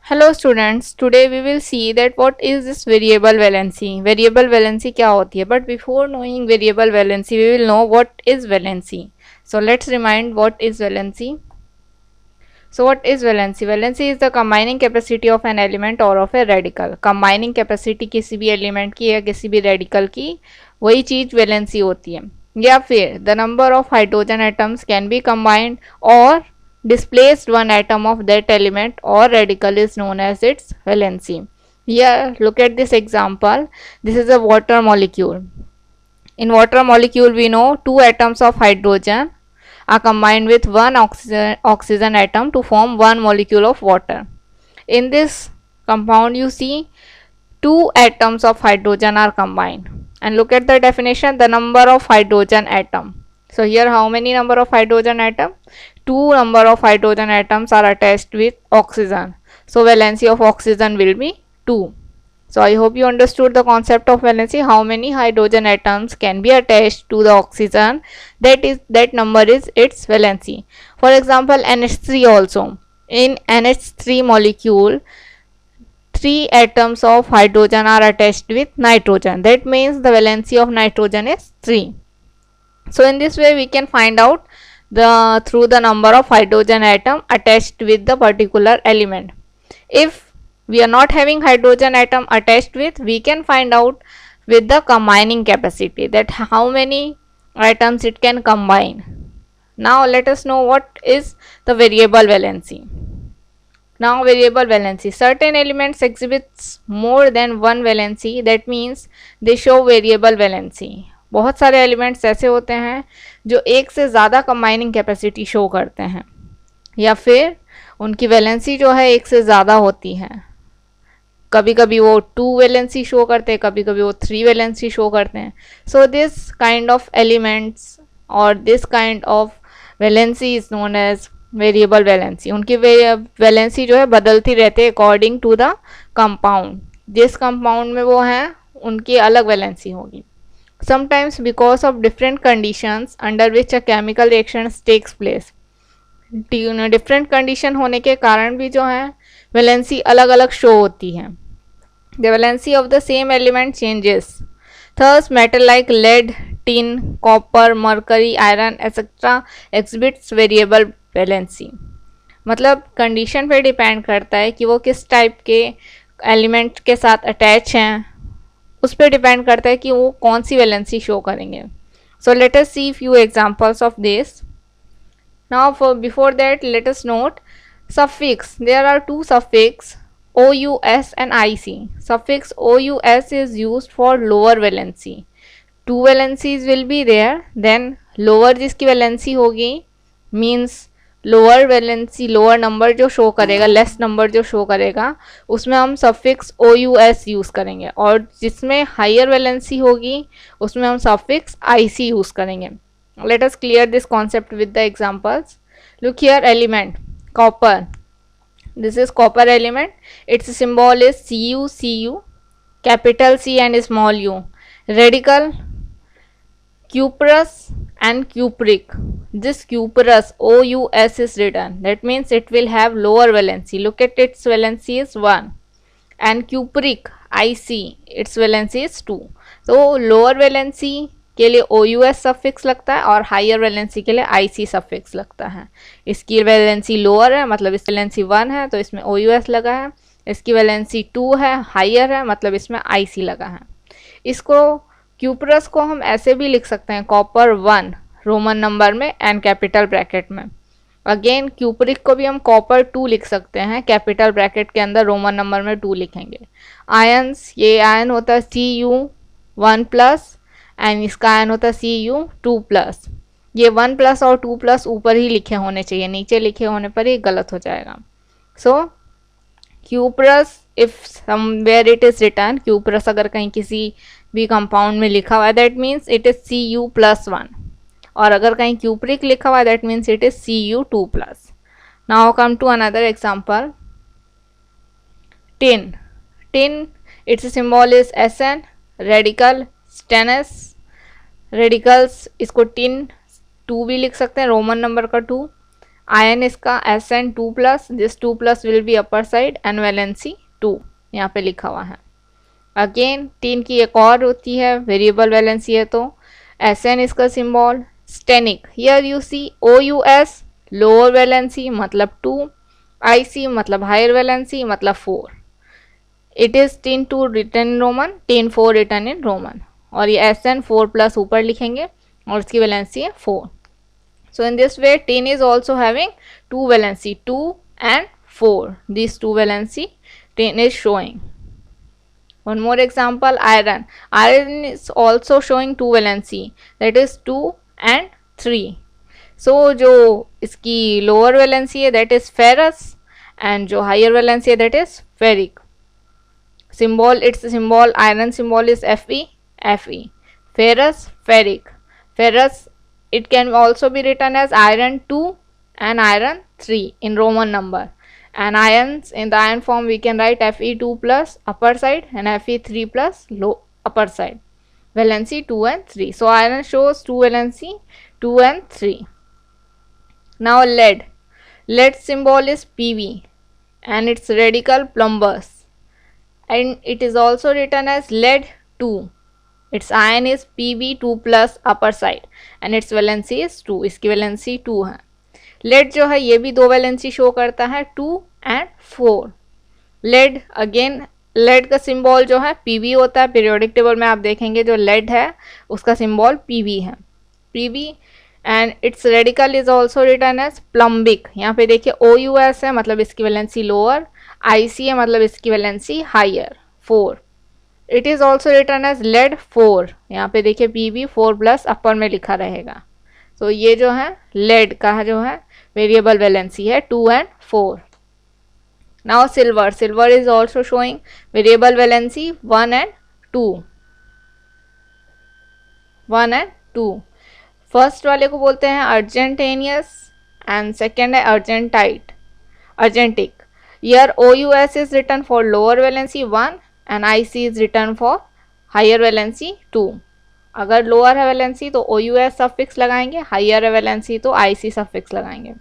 Hello students, today we will see that what is this variable valency. Variable valency क्या होती है? But before knowing variable valency, we will know what is valency. So let's remind what is valency. So what is valency? Valency is the combining capacity of an element or of a radical. Combining capacity किसी भी element की या किसी भी radical की वही चीज़ valency होती है. या फिर the number of hydrogen atoms can be combined or displaced one atom of that element or radical is known as its valency. Here look at this example. This is a water molecule. In water molecule we know two atoms of hydrogen are combined with one oxygen atom to form one molecule of water. In this compound you see two atoms of hydrogen are combined, and look at the definition, the number of hydrogen atom. So here how many number of hydrogen atom? Two number of hydrogen atoms are attached with oxygen, so valency of oxygen will be 2. So I hope you understood the concept of valency. How many hydrogen atoms can be attached to the oxygen, that number is its valency. For example, NH3 also. In NH3 molecule 3 atoms of hydrogen are attached with nitrogen. That means the valency of nitrogen is 3. So in this way we can find out through the number of hydrogen atom attached with the particular element. If we are not having hydrogen atom attached with, we can find out with the combining capacity, that how many atoms it can combine. Now let us know what is the variable valency. Now variable valency, certain elements exhibits more than one valency, that means they show variable valency. बहुत सारे elements ऐसे होते हैं जो एक से ज़्यादा combining capacity show करते हैं, या फिर उनकी वैलेंसी जो है एक से ज़्यादा होती है. कभी कभी वो 2 वैलेंसी शो करते हैं, कभी कभी वो 3 वैलेंसी शो करते हैं. So this kind of elements और this kind of valency is known as variable valency. उनकी वैलेंसी जो है बदलती रहती है अकॉर्डिंग टू द कंपाउंड. जिस कंपाउंड में वो हैं उनकी अलग वैलेंसी होगी. Sometimes because of different conditions under which a chemical reaction takes place, different condition होने के कारण भी जो है वैलेंसी अलग अलग शो होती है. The valency of the same element changes. Thus metal like lead, tin, copper, mercury, iron etcetera exhibits variable valency. मतलब कंडीशन पे डिपेंड करता है कि वो किस टाइप के एलिमेंट के साथ अटैच हैं, उस पर डिपेंड करता है कि वो कौन सी वैलेंसी शो करेंगे. So let us see few examples of this. Now for before that let us note suffix. There are two suffix OUS and IC. Suffix OUS is used for lower valency. Two valencies will be there, then lower जिसकी valency होगी means lower valency, lower number जो show करेगा, less number जो show करेगा, उसमें हम suffix OUS use करेंगे. और जिसमें हायर वैलेंसी होगी उसमें हम सफिक्स IC यूज़ करेंगे. Let us clear this concept with the examples. Look here, element copper. This is copper element. Its symbol is Cu, capital C and small u. Radical cuprous and cupric. This cuprous OUS is written. That means it will have lower valency. Look at its valency is 1. And cupric IC, its valency is 2. So lower valency के लिए OUS suffix लगता है और higher valency के लिए IC suffix लगता है. इसकी वैलेंसी लोअर है मतलब इसकी वैलेंसी 1 है तो इसमें OUS लगा है. इसकी वैलेंसी 2 है, हायर है, मतलब इसमें IC लगा है. इसको क्यूपरस को हम ऐसे भी लिख सकते हैं, कॉपर 1 रोमन नंबर में एंड कैपिटल ब्रैकेट में. अगेन क्यूपरिक को भी हम कॉपर 2 लिख सकते हैं, कैपिटल ब्रैकेट के अंदर रोमन नंबर में 2 लिखेंगे. आयंस, ये आयन होता है Cu1+, एंड इसका आयन होता है Cu2+. ये 1+ और 2+ ऊपर ही लिखे होने चाहिए, नीचे लिखे होने पर ये गलत हो जाएगा. So cuprous, if somewhere it is written, cuprous अगर कहीं किसी भी कंपाउंड में लिखा हुआ है that means it is Cu+1, और अगर कहीं क्यूपरिक लिखा हुआ है that means it is Cu2+. Now come to another example. Tin. Tin, it's symbol is Sn. Radical stannous. Radicals, इसको टिन 2 भी लिख सकते हैं, रोमन नंबर का 2. आयन इसका Sn2+, this 2+ will be upper side and valency 2 यहाँ पे लिखा हुआ है। अगेन टीन की एक और होती है वेरिएबल वैलेंसी है तो Sn इसका symbol, stannic here you see OUS lower valency मतलब 2, IC मतलब हायर वैलेंसी मतलब 4। It is tin 2 written in Roman, tin 4 written in Roman, और ये Sn 4+ ऊपर लिखेंगे और इसकी वैलेंसी है 4। So in this way tin is also having two valency 2 and 4. These two valency tin is showing. One more example, iron. Iron is also showing two valency, that is 2 and 3. So जो इसकी lower valency है that is ferrous and जो higher valency है that is ferric. Symbol, its symbol, iron symbol is Fe, Fe. Ferrous, ferric. Ferrous, it can also be written as iron 2 and iron 3 in Roman number, and ions in the iron form we can write Fe2+ upper side and Fe3+ low upper side, valency 2 and 3. So iron shows 2 valency 2 and 3. Now lead, lead symbol is Pb and its radical plumbous, and it is also written as lead 2. Its ion is Pb2+ upper side and its valency is 2. इसकी valency 2 है। lead जो है ये भी दो valency show करता है 2 and 4। lead again, lead का सिंबल जो है Pb होता है, पीरियोडिक टेबल में आप देखेंगे जो lead है उसका सिंबल Pb है, Pb, and its radical is also written as plumbic. यहाँ पे देखिए OUS है मतलब इसकी वैलेंसी लोअर, IC है मतलब इसकी valency higher 4। It is also written as lead 4, यहाँ पे देखिए Pb4+ अपर में लिखा रहेगा। तो ये जो है लेड का जो है वेरिएबल वैलेंसी है 2 and 4। Now silver, silver is also showing variable valency 1 and 2, 1 and 2। First वाले को बोलते हैं अर्जेंटेनियस एंड सेकेंड है argentite, अर्जेंटिक। Here OUS is written for lower valency 1 and IC is written for higher valency 2। अगर lower है valency तो OUS suffix लगाएंगे, higher है वैलेंसी तो IC सफिक्स लगाएंगे।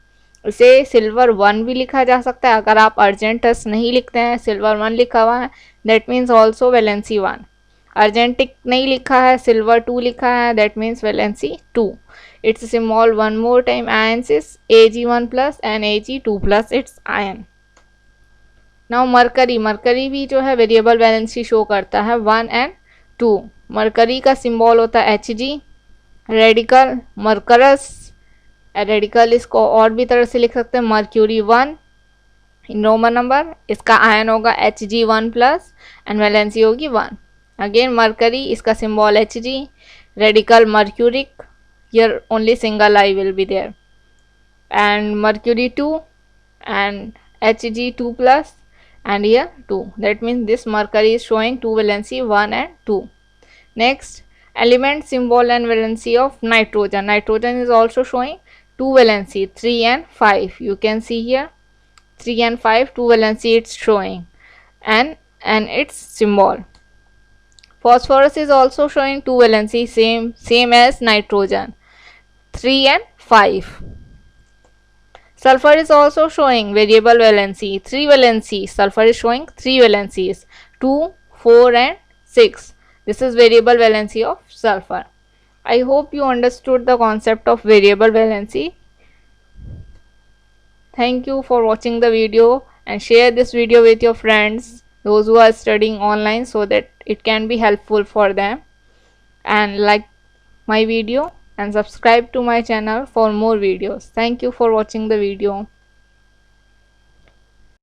इसे सिल्वर 1 भी लिखा जा सकता है। अगर आप अर्जेंटस नहीं लिखते हैं, सिल्वर 1 लिखा हुआ है, दैट मीन्स ऑल्सो वैलेंसी 1। अर्जेंटिक नहीं लिखा है, सिल्वर 2 लिखा है, that means valency 2। It's symbol one more time, ions is Ag1+ and Ag2+, it's ion. Now mercury, mercury भी जो है वेरिएबल वैलेंसी शो करता है 1 and 2। मरकरी का सिंबल होता है Hg, रेडिकल मरकरस, रेडिकल इसको और भी तरह से लिख सकते हैं मर्क्यूरी 1 इन रोमन नंबर, इसका आयन होगा Hg1+ एंड वैलेंसी होगी 1। अगेन मरकरी, इसका symbol Hg, radical mercuric, here only single I will be there, and mercury 2 and Hg2+ and here 2, that means this mercury is showing 2 valency 1 and 2. Next, element symbol and valency of nitrogen. Nitrogen is also showing 2 valency 3 and 5. You can see here 3 and 5 2 valency it's showing, and its symbol. Phosphorus is also showing 2 valency, same as nitrogen, 3 and 5. Sulfur is also showing variable valency 3 valency. Sulfur is showing 3 valencies 2, 4 and 6. This is variable valency of sulfur. I hope you understood the concept of variable valency. Thank you for watching the video, and share this video with your friends, those who are studying online, so that it can be helpful for them. And like my video and subscribe to my channel for more videos. Thank you for watching the video.